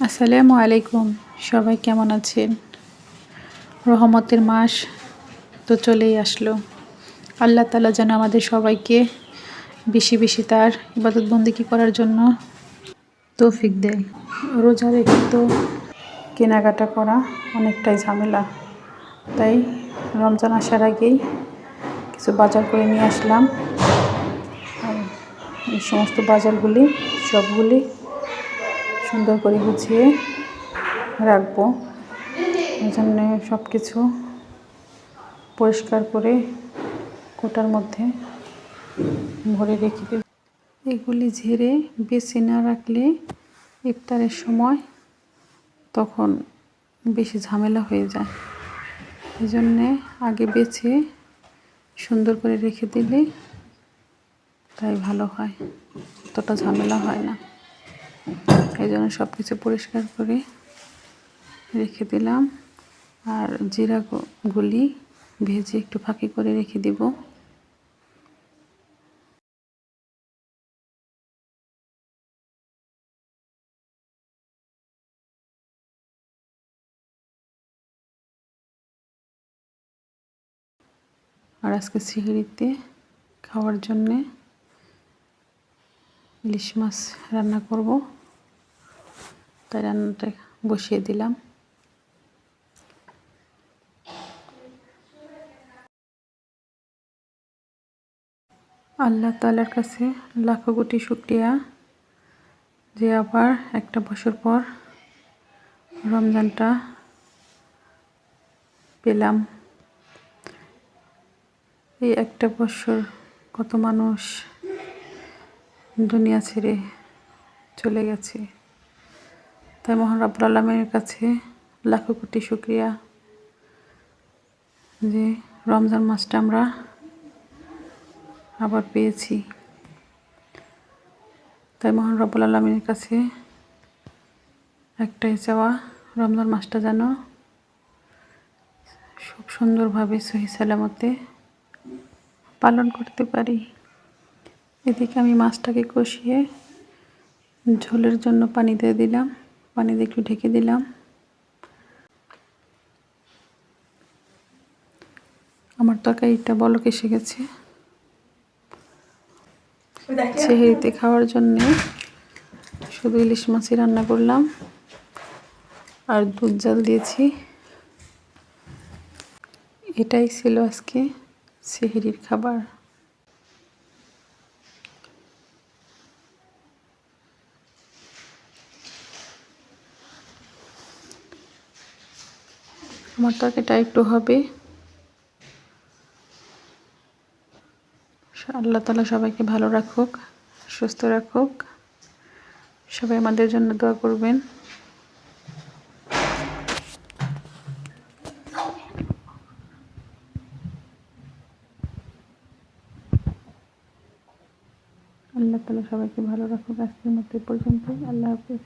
আসসালামু আলাইকুম। সবাই কেমন আছেন? রহমতের মাস তো চলেই আসলো। আল্লাহ তাআলা যেন আমাদের সবাইকে বেশি বেশি তার ইবাদত বন্দেগী করার জন্য তৌফিক দেয়। রোজা রেখে তো কেনাকাটা করা অনেকটাই ঝামেলা, তাই রমজান আসার আগেই কিছু বাজার করে নিয়ে আসলাম। আর এই সমস্ত বাজারগুলি সবগুলি সুন্দর করে গুছিয়ে রাখবো। এই জন্যে সব কিছু পরিষ্কার করে কোটার মধ্যে ভরে রেখে দেব। এগুলি ঝেড়ে বেছে না রাখলে ইফতারের সময় তখন বেশি ঝামেলা হয়ে যায়। এই জন্যে আগে বেছে সুন্দর করে রেখে দিলে তাই ভালো হয়, অতটা ঝামেলা হয় না। এই জন্য সব কিছু পরিষ্কার করে রেখে দিলাম। আর জিরাগুলি ভেজে একটু ফাঁকি করে রেখে দিব। আর আজকে সিহরিতে খাওয়ার জন্যে ইলিশ মাছ রান্না করব, তাই রান্নাটা বসিয়ে দিলাম। আল্লাহ তাআলার কাছে লাখো কোটি শুকরিয়া যে আবার একটা বছর পর রমজানটা পেলাম। এই একটা বছর কত মানুষ দুনিয়া ছেড়ে চলে গেছে, তাই মহান রব্বুল আলামিনের কাছে লাখো কোটি শুকরিয়া যে রমজান মাসটা আমরা আবার পেয়েছি। তাই মহান রব্বুল আলামিনের কাছে একটাই চাওয়া, রমজান মাসটা যেন খুব সুন্দরভাবে সহি সালামতে পালন করতে পারি। এদিকে আমি মাছটাকে কষিয়ে ঝোলের জন্য পানি দিয়ে দিলাম, পানি দিয়ে একটু ঢেকে দিলাম। আমার তরকারিটা বলক এসে গেছে। সেহরিতে খাওয়ার জন্যে শুধু ইলিশ মাছই রান্না করলাম আর দুধ জাল দিয়েছি। এটাই ছিল আজকে সেহরির খাবার। আমার তরকারিটা একটু হবে। আল্লাহ তাআলা সবাইকে ভালো রাখুক, সুস্থ রাখুক। সবাই আমাদের জন্য দোয়া করবেন। আল্লাহ তাআলা সবাইকে ভালো রাখুক। আজকের মতো এই পর্যন্তই। আল্লাহ হাফেজ।